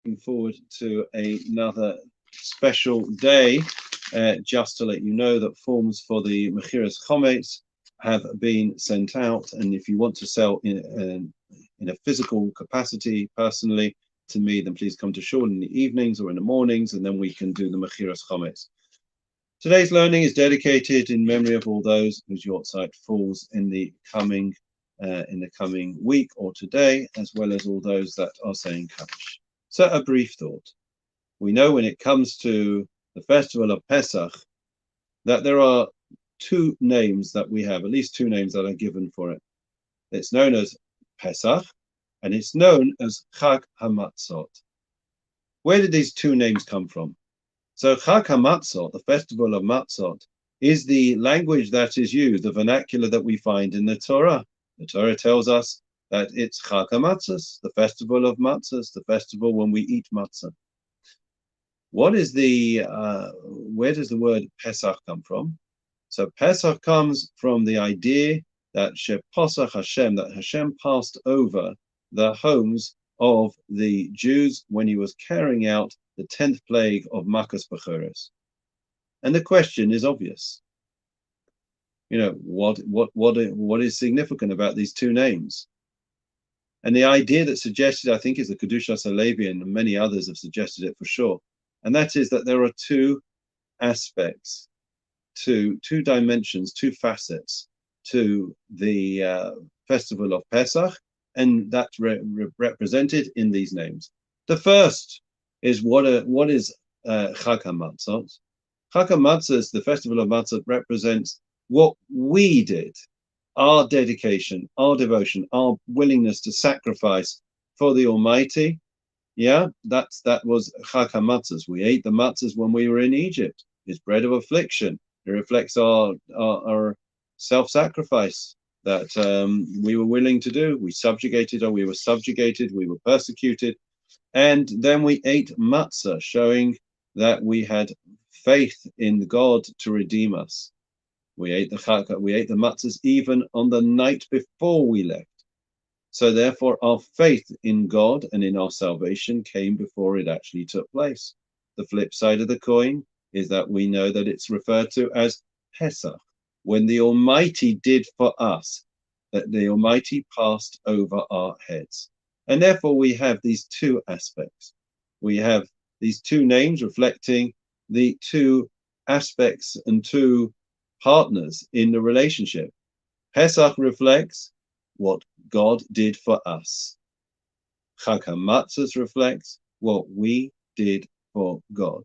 looking forward to another special day. Just to let you know that forms for the Mechiras Chometz have been sent out, and if you want to sell in a physical capacity personally to me, then please come to Shul in the evenings or in the mornings, and then we can do the Mechiras Chometz. Today's learning is dedicated in memory of all those whose yortzeit falls in the coming week or today, as well as all those that are saying Kaddish. So a brief thought. We know when it comes to the festival of Pesach that there are two names that we have, at least two names that are given for it. It's known as Pesach and it's known as Chag HaMatzot. Where did these two names come from? So Chag HaMatzot, the festival of Matzot, is the language that is used, the vernacular that we find in the Torah. The Torah tells us that it's Chag HaMatzos, the festival of matzahs, the festival when we eat matzah. What is where does the word Pesach come from? So Pesach comes from the idea that Sheposach Hashem, that Hashem passed over the homes of the Jews when he was carrying out the 10th plague of Makas Bechoros. And the question is obvious. You know, what is significant about these two names? And the idea that's suggested, I think, is the Kedushas Halevi, and many others have suggested it for sure. And that is that there are two aspects, two dimensions, two facets to the festival of Pesach, and that's represented in these names. The first is what is Chag HaMatzot. Chag HaMatzot, the festival of Matzot, represents what we did, our dedication, our devotion, our willingness to sacrifice for the Almighty. Yeah, that was Chag HaMatzos. We ate the matzahs when we were in Egypt. It's bread of affliction. It reflects our self-sacrifice that we were willing to do. We were subjugated, we were persecuted. And then we ate matzah, showing that we had faith in God to redeem us. We ate the matzahs even on the night before we left. So therefore, our faith in God and in our salvation came before it actually took place. The flip side of the coin is that we know that it's referred to as Pesach, when the Almighty did for us, that the Almighty passed over our heads. And therefore, we have these two aspects. We have these two names reflecting the two aspects and two partners in the relationship. Pesach reflects what God did for us. Chag HaMatzos reflects what we did for God.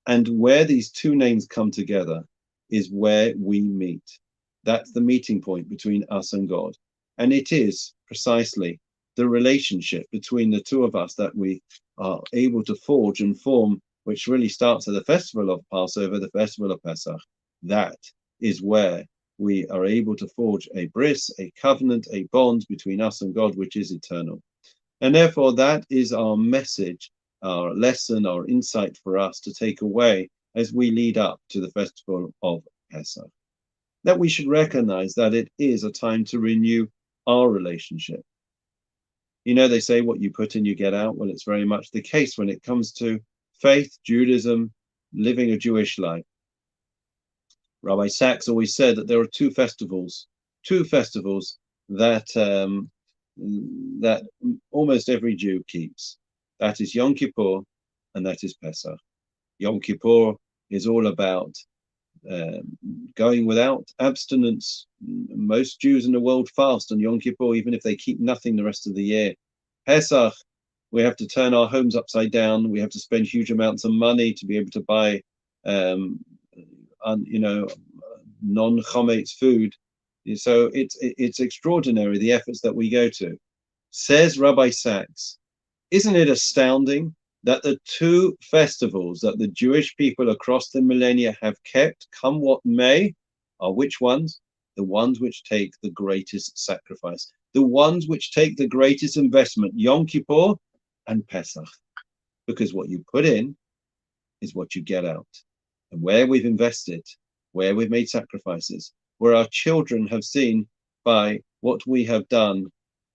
And where these two names come together is where we meet. That's the meeting point between us and God. And it is precisely the relationship between the two of us that we are able to forge and form, which really starts at the festival of Passover, the festival of Pesach. That is where we are able to forge a bris, a covenant, a bond between us and God, which is eternal. And therefore, that is our message, our lesson, our insight for us to take away as we lead up to the festival of Pesach. That we should recognize that it is a time to renew our relationship. You know, they say what you put in, you get out. Well, it's very much the case when it comes to faith, Judaism, living a Jewish life. Rabbi Sachs always said that there are two festivals that that almost every Jew keeps. That is Yom Kippur and that is Pesach. Yom Kippur is all about going without, abstinence. Most Jews in the world fast on Yom Kippur, even if they keep nothing the rest of the year. Pesach, we have to turn our homes upside down. We have to spend huge amounts of money to be able to buy non-chometz food. So it's extraordinary, the efforts that we go to. Says Rabbi Sachs, isn't it astounding that the two festivals that the Jewish people across the millennia have kept, come what may, are which ones? The ones which take the greatest sacrifice, the ones which take the greatest investment, Yom Kippur and Pesach. Because what you put in is what you get out. And where we've invested, where we've made sacrifices, where our children have seen by what we have done,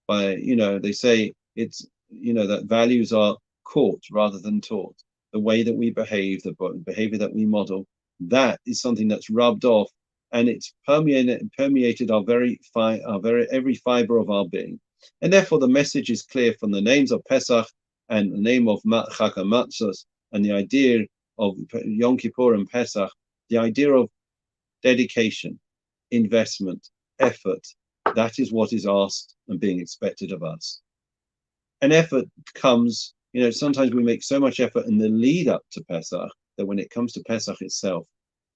by, they say it's that values are caught rather than taught. The way that we behave, the behavior that we model, that is something that's rubbed off, and it's permeated every fiber of our being. And therefore, the message is clear from the names of Pesach and the name of Chag HaMatzos and the idea of Yom Kippur and Pesach, the idea of dedication, investment, effort. That is what is asked and being expected of us. And effort comes, sometimes we make so much effort in the lead up to Pesach that when it comes to Pesach itself,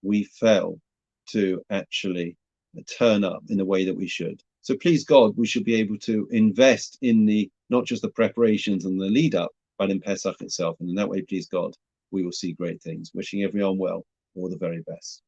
we fail to actually turn up in the way that we should. So please God, we should be able to invest in not just the preparations and the lead up, but in Pesach itself. And in that way, please God, we will see great things. Wishing everyone well, all the very best.